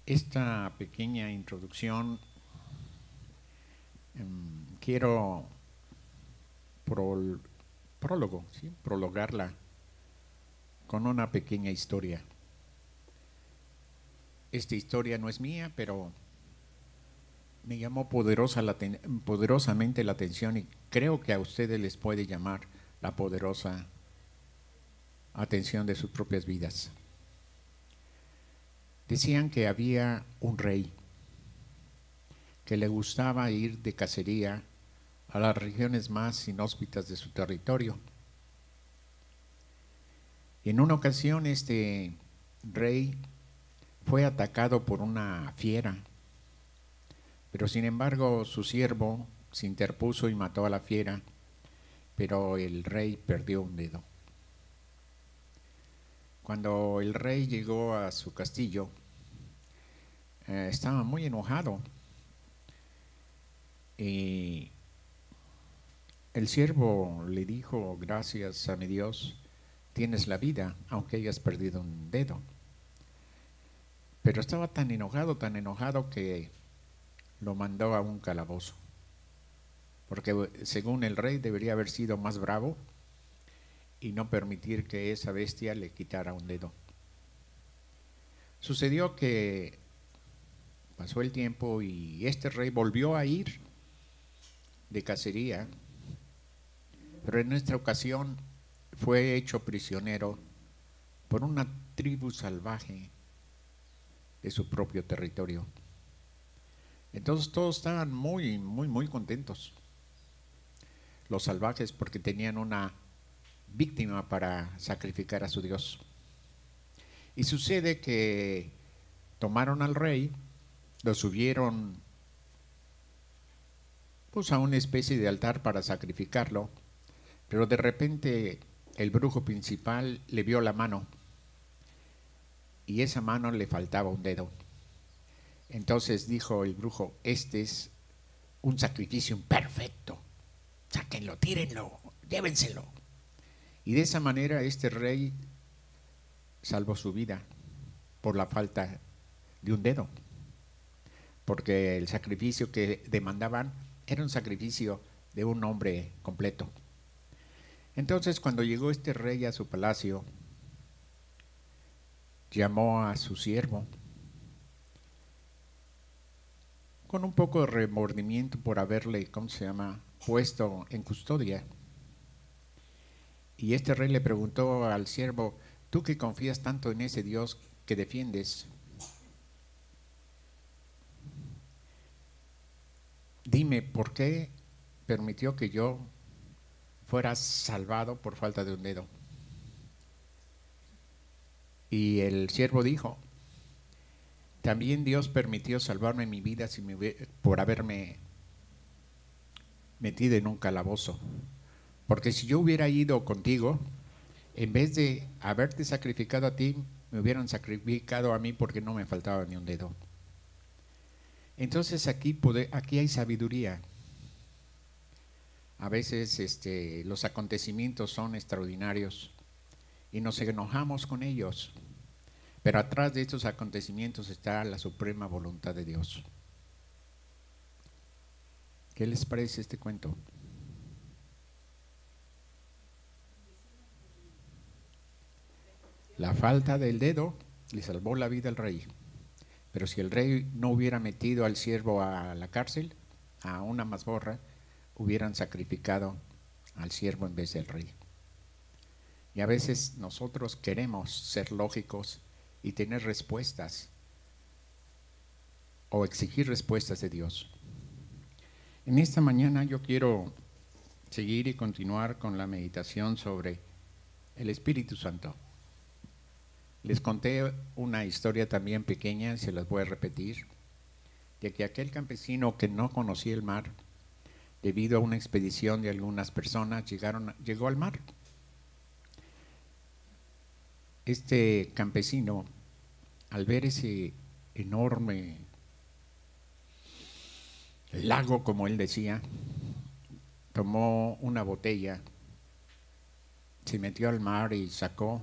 esta pequeña introducción quiero prologarla con una pequeña historia. Esta historia no es mía, pero me llamó poderosamente la atención y creo que a ustedes les puede llamar la poderosa atención de sus propias vidas. Decían que había un rey que le gustaba ir de cacería a las regiones más inhóspitas de su territorio. Y en una ocasión este rey fue atacado por una fiera, pero sin embargo su siervo se interpuso y mató a la fiera, pero el rey perdió un dedo. Cuando el rey llegó a su castillo, estaba muy enojado y el siervo le dijo: gracias a mi Dios tienes la vida, aunque hayas perdido un dedo. Pero estaba tan enojado que lo mandó a un calabozo, porque según el rey debería haber sido más bravo y no permitir que esa bestia le quitara un dedo. Sucedió que pasó el tiempo y este rey volvió a ir de cacería, pero en esta ocasión fue hecho prisionero por una tribu salvaje de su propio territorio. Entonces todos estaban muy contentos, los salvajes, porque tenían una víctima para sacrificar a su Dios. Y sucede que tomaron al rey, lo subieron pues a una especie de altar para sacrificarlo, pero de repente el brujo principal le vio la mano y esa mano le faltaba un dedo. Entonces dijo el brujo: este es un sacrificio imperfecto, sáquenlo, tírenlo, llévenselo. Y de esa manera este rey salvó su vida por la falta de un dedo, porque el sacrificio que demandaban era un sacrificio de un hombre completo. Entonces, cuando llegó este rey a su palacio, llamó a su siervo con un poco de remordimiento por haberle, puesto en custodia. Y este rey le preguntó al siervo: tú que confías tanto en ese Dios que defiendes, dime, ¿por qué permitió que yo fuera salvado por falta de un dedo? Y el siervo dijo: también Dios permitió salvarme mi vida por haberme metido en un calabozo. Porque si yo hubiera ido contigo, en vez de haberte sacrificado a ti, me hubieran sacrificado a mí porque no me faltaba ni un dedo. Entonces aquí hay sabiduría. A veces los acontecimientos son extraordinarios y nos enojamos con ellos, pero atrás de estos acontecimientos está la suprema voluntad de Dios. ¿Qué les parece este cuento? La falta del dedo le salvó la vida al rey, pero si el rey no hubiera metido al siervo a la cárcel, a una mazmorra, hubieran sacrificado al siervo en vez del rey. Y a veces nosotros queremos ser lógicos y tener respuestas o exigir respuestas de Dios. En esta mañana yo quiero seguir y continuar con la meditación sobre el Espíritu Santo. Les conté una historia también pequeña, se las voy a repetir, de que aquel campesino que no conocía el mar, debido a una expedición de algunas personas, llegó al mar. Este campesino, al ver ese enorme lago, como él decía, tomó una botella, se metió al mar y sacó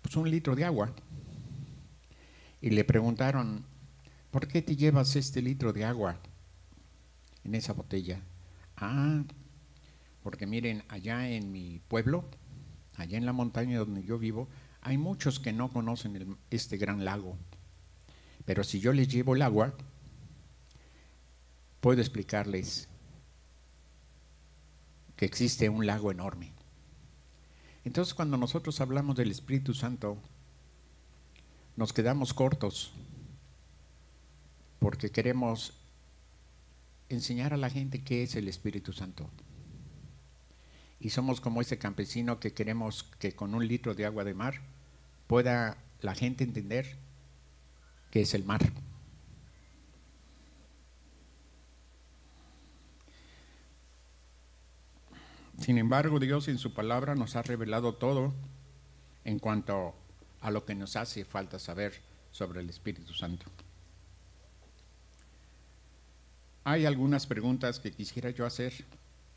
pues 1 litro de agua. y le preguntaron, ¿por qué te llevas este litro de agua en esa botella? Ah, porque miren, allá en mi pueblo, allá en la montaña donde yo vivo, hay muchos que no conocen este gran lago. Pero si yo les llevo el agua, puedo explicarles que existe un lago enorme. Entonces, cuando nosotros hablamos del Espíritu Santo, nos quedamos cortos porque queremos enseñar a la gente qué es el Espíritu Santo. Y somos como ese campesino que queremos que con un litro de agua de mar pueda la gente entender qué es el mar. Sin embargo, Dios en su palabra nos ha revelado todo en cuanto a lo que nos hace falta saber sobre el Espíritu Santo. Hay algunas preguntas que quisiera yo hacer,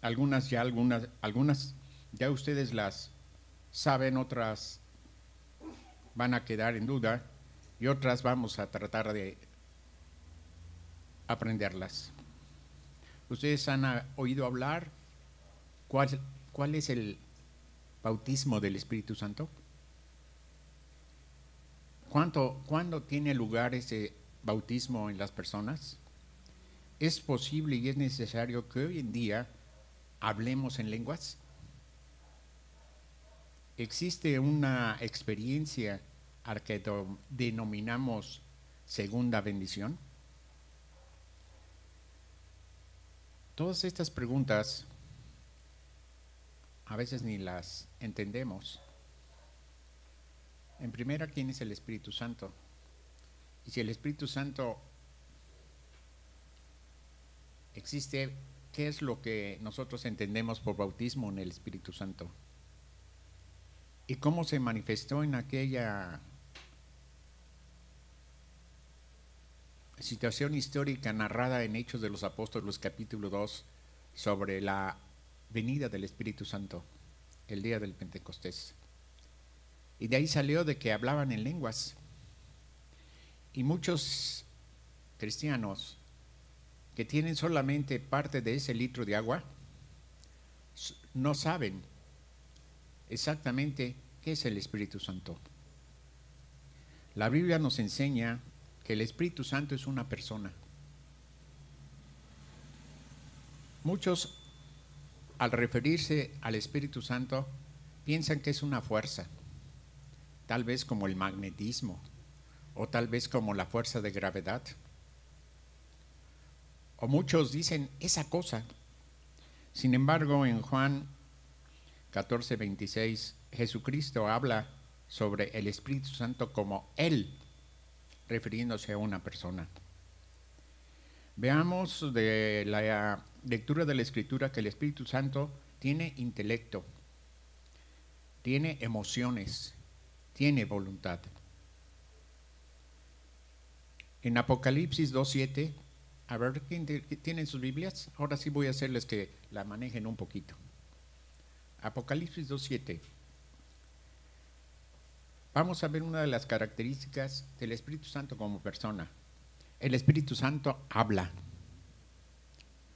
algunas ya ustedes las saben, otras van a quedar en duda y otras vamos a tratar de aprenderlas. ¿Ustedes han oído hablar cuál es el bautismo del Espíritu Santo? ¿Cuándo tiene lugar ese bautismo en las personas? ¿Es posible y es necesario que hoy en día hablemos en lenguas? ¿Existe una experiencia a la que denominamos segunda bendición? Todas estas preguntas a veces ni las entendemos. En primera, ¿quién es el Espíritu Santo? Y si el Espíritu Santo existe, ¿qué es lo que nosotros entendemos por bautismo en el Espíritu Santo? ¿Y cómo se manifestó en aquella situación histórica narrada en Hechos de los Apóstoles, capítulo 2, sobre la venida del Espíritu Santo, el día del Pentecostés? Y de ahí salió de que hablaban en lenguas. Y muchos cristianos que tienen solamente parte de ese litro de agua no saben exactamente qué es el Espíritu Santo. La Biblia nos enseña que el Espíritu Santo es una persona. Muchos, al referirse al Espíritu Santo, piensan que es una fuerza, tal vez como el magnetismo, o tal vez como la fuerza de gravedad. O muchos dicen esa cosa. Sin embargo, en Juan 14:26, Jesucristo habla sobre el Espíritu Santo como Él, refiriéndose a una persona. Veamos de la lectura de la Escritura que el Espíritu Santo tiene intelecto, tiene emociones, tiene voluntad. En Apocalipsis 2:7, a ver, ¿quién tienen sus Biblias? Ahora sí voy a hacerles que la manejen un poquito. Apocalipsis 2:7. Vamos a ver una de las características del Espíritu Santo como persona. El Espíritu Santo habla.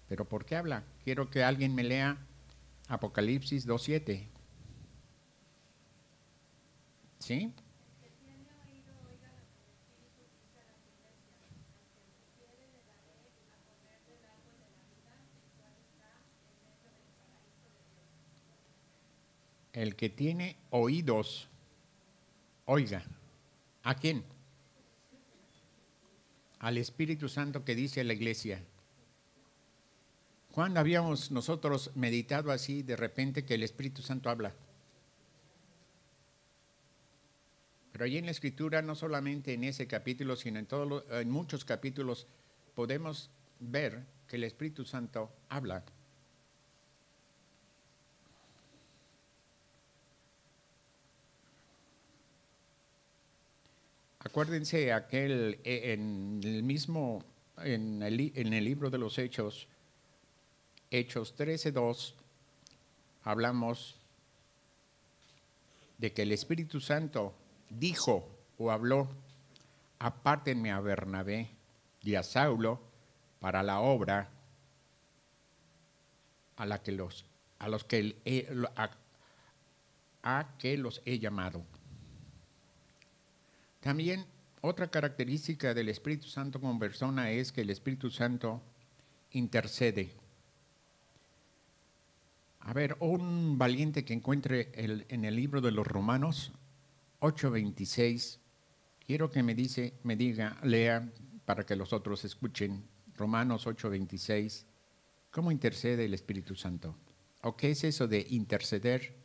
¿Pero por qué habla? Quiero que alguien me lea Apocalipsis 2:7. ¿Sí? El que tiene oídos, oiga. ¿A quién? Al Espíritu Santo que dice la iglesia. ¿Cuándo habíamos nosotros meditado así de repente que el Espíritu Santo habla? Pero allí en la Escritura, no solamente en ese capítulo, sino en muchos capítulos, podemos ver que el Espíritu Santo habla. Acuérdense en el libro de los Hechos 13:2, hablamos de que el Espíritu Santo dijo o habló apártenme a Bernabé y a Saulo para la obra a que los he llamado. También otra característica del Espíritu Santo como persona es que el Espíritu Santo intercede. A ver, un valiente que encuentre en el libro de los Romanos 8:26, quiero que lea para que los otros escuchen. Romanos 8:26, ¿cómo intercede el Espíritu Santo? ¿O qué es eso de interceder?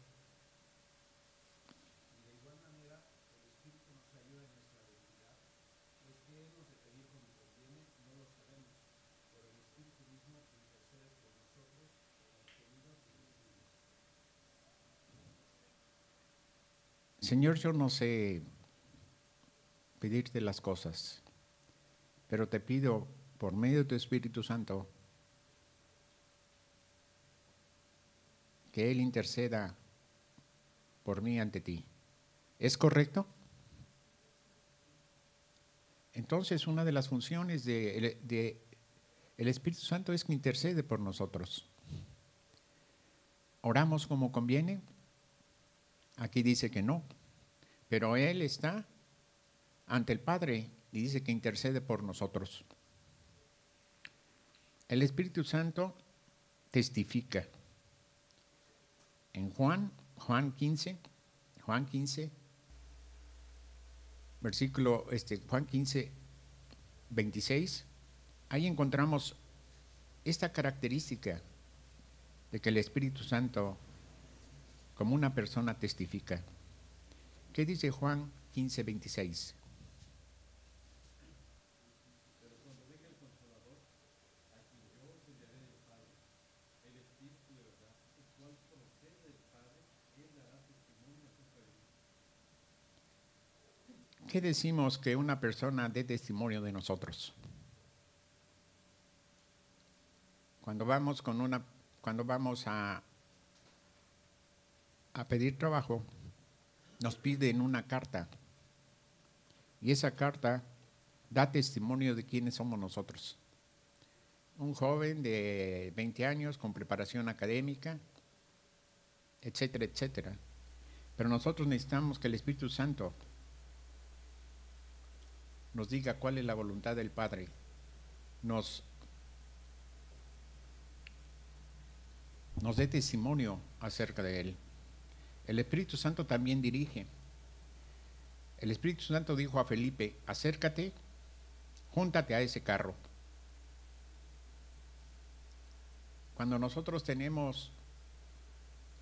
Señor, yo no sé pedirte las cosas, pero te pido por medio de tu Espíritu Santo que Él interceda por mí ante ti. ¿Es correcto? Entonces, una de las funciones del Espíritu Santo es que intercede por nosotros. ¿Oramos como conviene? Aquí dice que no, pero Él está ante el Padre y dice que intercede por nosotros. El Espíritu Santo testifica. En Juan 15, versículo Juan 15, 26, ahí encontramos esta característica de que el Espíritu Santo como una persona testifica. ¿Qué dice Juan 15, 26? ¿Qué decimos que una persona dé testimonio de nosotros? Cuando vamos a pedir trabajo, nos piden una carta y esa carta da testimonio de quiénes somos nosotros. Un joven de 20 años con preparación académica, etcétera, etcétera. Pero nosotros necesitamos que el Espíritu Santo nos diga cuál es la voluntad del Padre, nos dé testimonio acerca de Él. El Espíritu Santo también dirige. El Espíritu Santo dijo a Felipe: acércate, júntate a ese carro. Cuando nosotros tenemos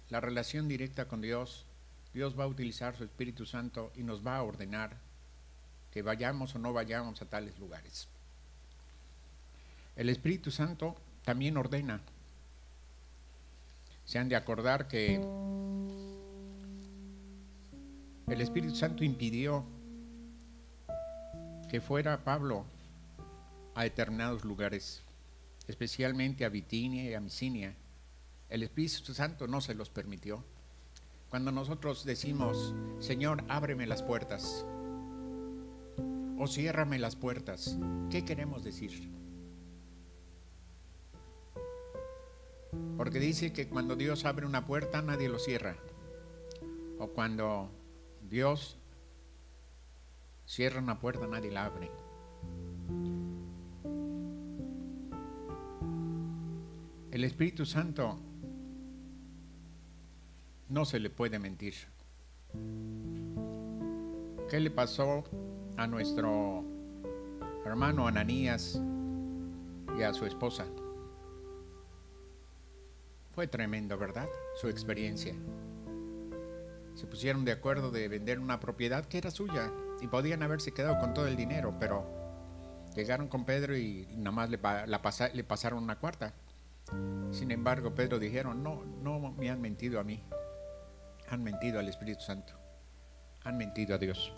la relación directa con Dios, Dios va a utilizar su Espíritu Santo y nos va a ordenar que vayamos o no vayamos a tales lugares. El Espíritu Santo también ordena. Se han de acordar que el Espíritu Santo impidió que fuera Pablo a determinados lugares, especialmente a Bitinia y a Misinia. El Espíritu Santo no se los permitió. Cuando nosotros decimos: Señor, ábreme las puertas, o ciérrame las puertas, ¿qué queremos decir? Porque dice que cuando Dios abre una puerta, nadie lo cierra. O cuando Dios cierra una puerta, nadie la abre. El Espíritu Santo no se le puede mentir. ¿Qué le pasó a nuestro hermano Ananías y a su esposa? Fue tremendo, ¿verdad? Su experiencia. Se pusieron de acuerdo de vender una propiedad que era suya y podían haberse quedado con todo el dinero, pero llegaron con Pedro y nada más le pasaron una cuarta. Sin embargo, Pedro dijeron: no me han mentido a mí, han mentido al Espíritu Santo, han mentido a Dios.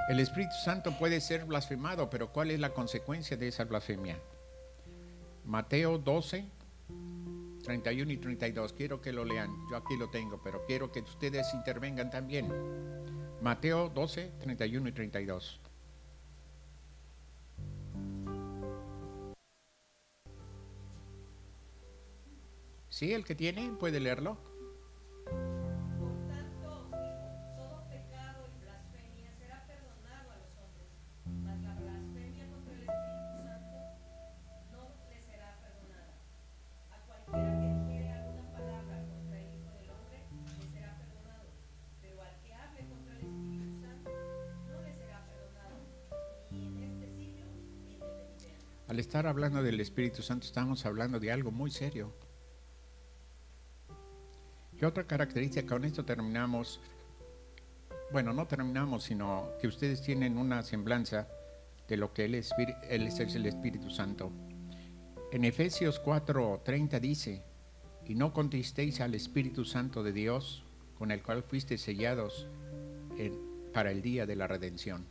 El Espíritu Santo puede ser blasfemado, pero ¿cuál es la consecuencia de esa blasfemia? Mateo 12, 31 y 32. Quiero que lo lean. Yo aquí lo tengo, pero quiero que ustedes intervengan también. Mateo 12, 31 y 32. ¿Sí? ¿El que tiene puede leerlo? Por tanto os digo, todo pecado y blasfemia será perdonado a los hombres, mas la blasfemia contra el Espíritu Santo no le será perdonada. A cualquiera que dijere alguna palabra contra el Hijo del Hombre le será perdonado, pero al que hable contra el Espíritu Santo no le será perdonado, ni en este siglo ni en el venidero. Al estar hablando del Espíritu Santo estamos hablando de algo muy serio. Y otra característica, con esto terminamos, bueno, no terminamos, sino que ustedes tienen una semblanza de lo que Él es el Espíritu Santo. En Efesios 4:30 dice, y no contristéis al Espíritu Santo de Dios, con el cual fuisteis sellados para el día de la redención.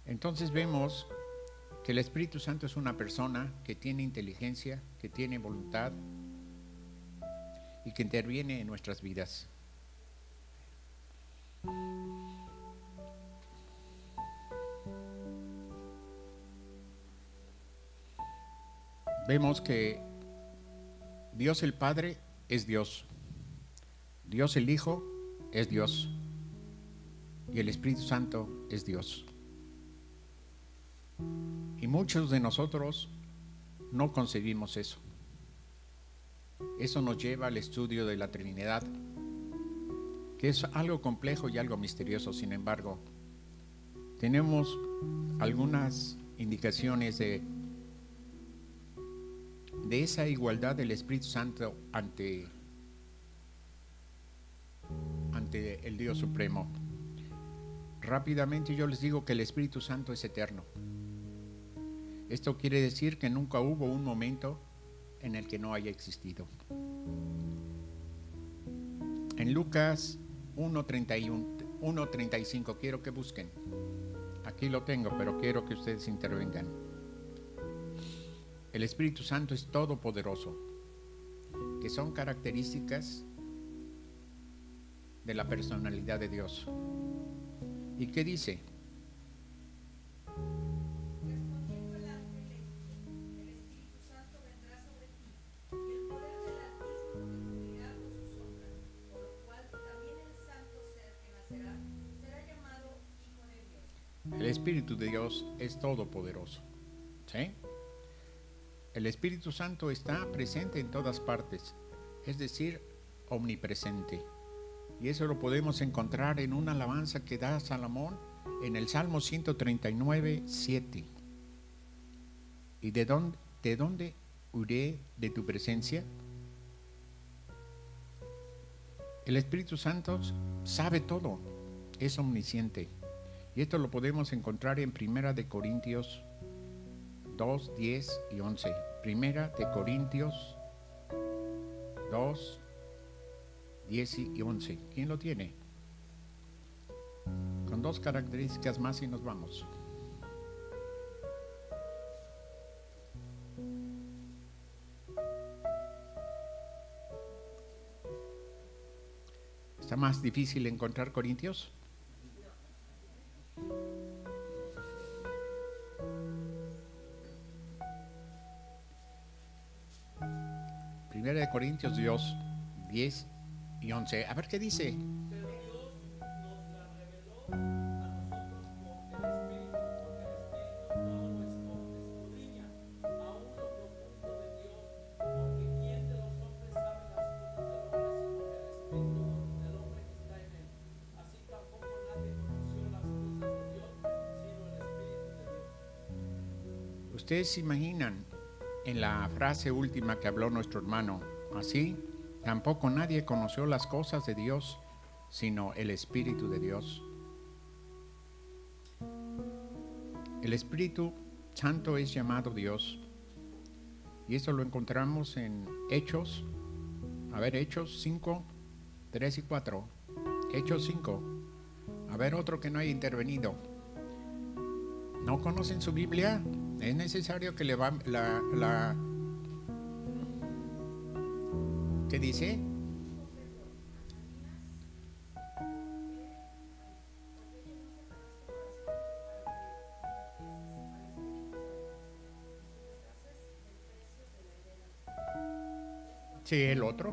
Entonces vemos que el Espíritu Santo es una persona que tiene inteligencia, que tiene voluntad y que interviene en nuestras vidas. Vemos que Dios el Padre es Dios, Dios el Hijo es Dios y el Espíritu Santo es Dios. Y muchos de nosotros no concebimos eso. Eso nos lleva al estudio de la Trinidad, que es algo complejo y algo misterioso. Sin embargo, tenemos algunas indicaciones de esa igualdad del Espíritu Santo ante el Dios Supremo. Rápidamente yo les digo que el Espíritu Santo es eterno. Esto quiere decir que nunca hubo un momento en el que no haya existido. En Lucas 1:35, quiero que busquen. Aquí lo tengo, pero quiero que ustedes intervengan. El Espíritu Santo es todopoderoso, que son características de la personalidad de Dios. ¿Y qué dice? Respondiendo el ángel le dijo, el Espíritu Santo vendrá sobre ti, y el poder del Altísimo te cubrirá con su sombra, por lo cual también el santo ser que nacerá será llamado Hijo de Dios. El Espíritu de Dios es todopoderoso. ¿Sí? El Espíritu Santo está presente en todas partes, es decir, omnipresente. Y eso lo podemos encontrar en una alabanza que da Salomón en el Salmo 139:7. ¿Y de dónde huiré de tu presencia? El Espíritu Santo sabe todo, es omnisciente. Y esto lo podemos encontrar en 1 Corintios 2, 10 y 11. 1 Corintios 2, 10 y 11. ¿Quién lo tiene? Con dos características más y nos vamos. ¿Está más difícil encontrar Corintios? Primera de Corintios 2, 10 y 11. A ver qué dice. Pero Dios nos la reveló a nosotros por el Espíritu, porque el Espíritu todo lo escudriña, aún lo profundo de Dios, porque ¿quién de los hombres sabe las cosas del hombre sino el Espíritu del hombre que está en él? Así tampoco nadie conoció las cosas de Dios, sino el Espíritu de Dios. Ustedes se imaginan en la frase última que habló nuestro hermano, así tampoco nadie conoció las cosas de Dios, sino el Espíritu de Dios. El Espíritu Santo es llamado Dios. Y esto lo encontramos en Hechos. A ver, Hechos 5, 3 y 4. Hechos 5. A ver, otro que no haya intervenido. ¿No conocen su Biblia? Es necesario que le va ¿Qué dice? Sí, el otro.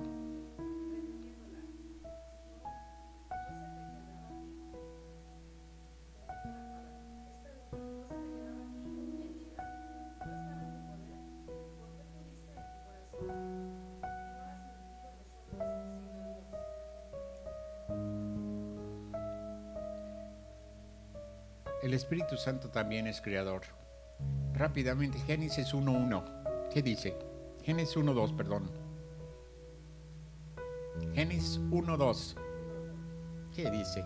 El Espíritu Santo también es creador. Rápidamente, Génesis 1:1. ¿Qué dice? Génesis 1:2, perdón. Génesis 1:2. ¿Qué dice?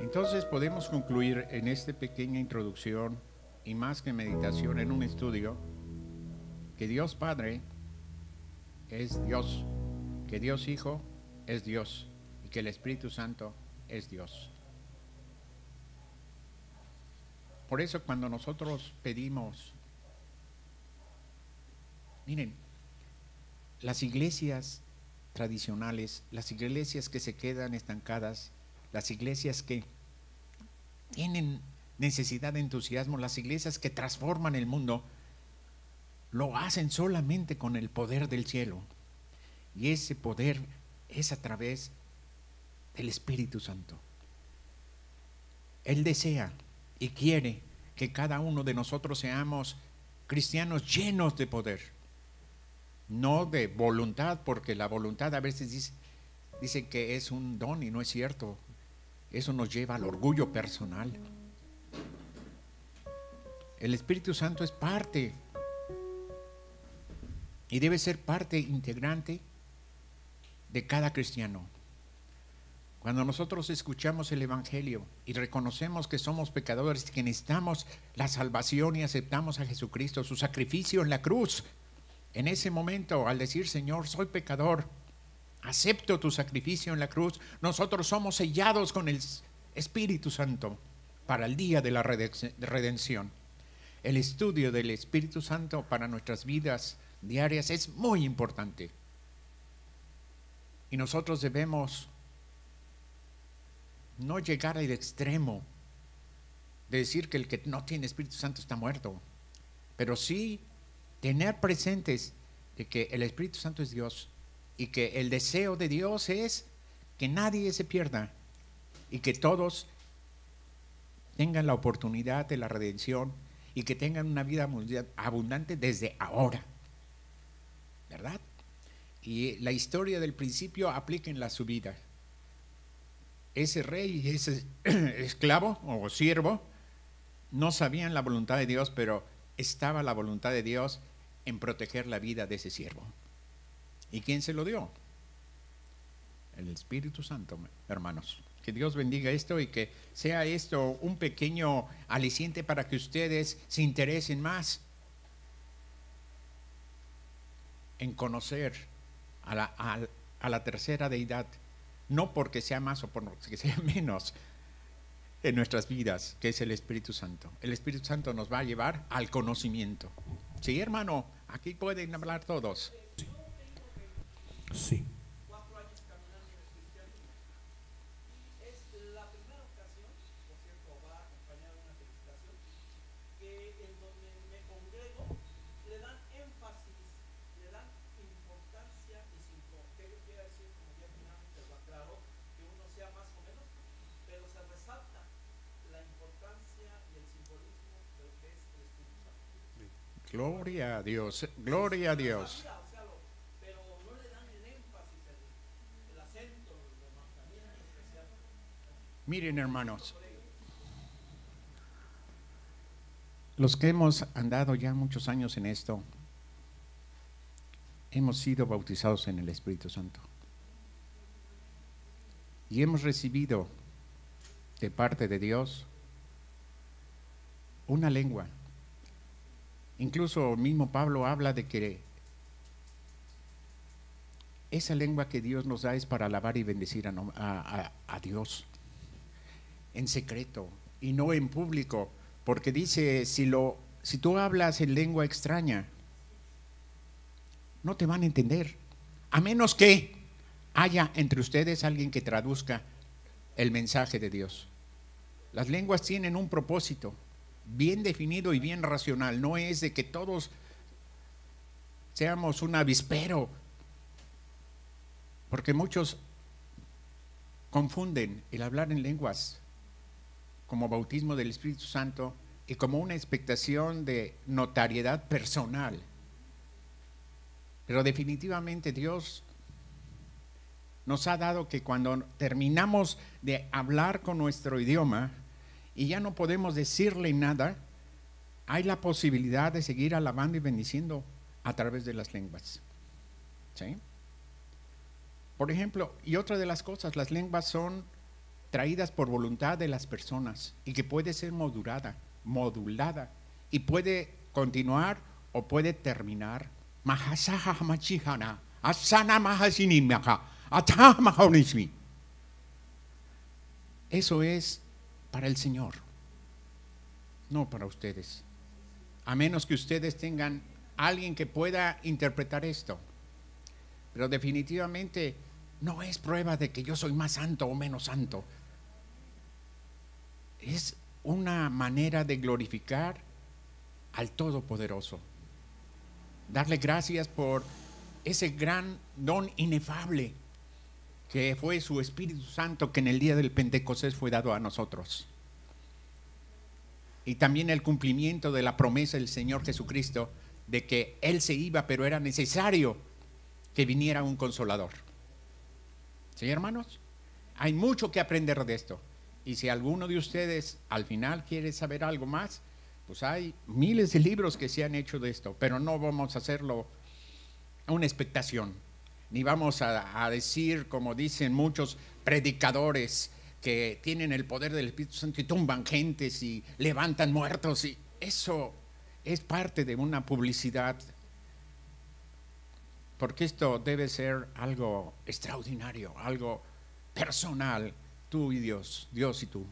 Entonces podemos concluir en esta pequeña introducción y más que meditación en un estudio que Dios Padre es Dios, que Dios Hijo es Dios y que el Espíritu Santo es Dios. Por eso cuando nosotros pedimos, miren, las iglesias tradicionales, las iglesias que se quedan estancadas, las iglesias que tienen necesidad de entusiasmo, las iglesias que transforman el mundo, lo hacen solamente con el poder del cielo. Y ese poder es a través del Espíritu Santo. Él desea y quiere que cada uno de nosotros seamos cristianos llenos de poder, no de voluntad, porque la voluntad a veces dice que es un don y no es cierto. Eso nos lleva al orgullo personal. El Espíritu Santo es parte y debe ser parte integrante de cada cristiano. Cuando nosotros escuchamos el Evangelio y reconocemos que somos pecadores y que necesitamos la salvación y aceptamos a Jesucristo, su sacrificio en la cruz, en ese momento, al decir, Señor, soy pecador, acepto tu sacrificio en la cruz, nosotros somos sellados con el Espíritu Santo para el día de la redención. El estudio del Espíritu Santo para nuestras vidas diarias es muy importante. Y nosotros debemos no llegar al extremo de decir que el que no tiene Espíritu Santo está muerto, pero sí tener presentes de que el Espíritu Santo es Dios y que el deseo de Dios es que nadie se pierda y que todos tengan la oportunidad de la redención y que tengan una vida abundante desde ahora, ¿verdad? Y la historia del principio aplíquenla a su vida. Ese rey y ese esclavo o siervo no sabían la voluntad de Dios, pero estaba la voluntad de Dios en proteger la vida de ese siervo. ¿Y quién se lo dio? El Espíritu Santo, hermanos. Que Dios bendiga esto y que sea esto un pequeño aliciente para que ustedes se interesen más en conocer a la tercera deidad, no porque sea más o porque sea menos en nuestras vidas, que es el Espíritu Santo. El Espíritu Santo nos va a llevar al conocimiento. Sí, hermano, aquí pueden hablar todos. Sí. 4 años caminando en el cristianismo. Es la primera ocasión, por cierto, va acompañada de una felicitación, que en donde me congrego le dan énfasis, le dan importancia y simbología. Yo quiero decir, como ya finalmente lo aclaró, que uno sea más o menos, pero se resalta la importancia y el simbolismo de lo que es el Espíritu Santo. Gloria a Dios, gloria a Dios. Pero no le dan el énfasis, el acento, el remarcamiento especial. Miren, hermanos, los que hemos andado ya muchos años en esto, hemos sido bautizados en el Espíritu Santo y hemos recibido de parte de Dios una lengua. Incluso mismo Pablo habla de que esa lengua que Dios nos da es para alabar y bendecir a Dios en secreto y no en público, porque dice, si tú hablas en lengua extraña, no te van a entender. a menos que haya entre ustedes alguien que traduzca el mensaje de Dios. Las lenguas tienen un propósito bien definido y bien racional. No es de que todos seamos un avispero, porque muchos confunden el hablar en lenguas como bautismo del Espíritu Santo y como una expectación de notariedad personal. Pero definitivamente Dios nos ha dado que cuando terminamos de hablar con nuestro idioma y ya no podemos decirle nada, hay la posibilidad de seguir alabando y bendiciendo a través de las lenguas. ¿Sí? Por ejemplo, y otra de las cosas, las lenguas son traídas por voluntad de las personas y que puede ser modulada y puede continuar o puede terminar. Eso es para el Señor, no para ustedes. A menos que ustedes tengan alguien que pueda interpretar esto. Pero definitivamente no es prueba de que yo soy más santo o menos santo. Es una manera de glorificar al Todopoderoso. Darle gracias por ese gran don inefable que fue su Espíritu Santo, que en el día del Pentecostés fue dado a nosotros. Y también el cumplimiento de la promesa del Señor Jesucristo de que Él se iba, pero era necesario que viniera un consolador. ¿Sí, hermanos? Hay mucho que aprender de esto. Y si alguno de ustedes al final quiere saber algo más, pues hay miles de libros que se han hecho de esto, pero no vamos a hacerlo una expectación, ni vamos a decir, como dicen muchos predicadores, que tienen el poder del Espíritu Santo y tumban gentes y levantan muertos, y eso es parte de una publicidad, porque esto debe ser algo extraordinario, algo personal, tú y Dios, Dios y tú.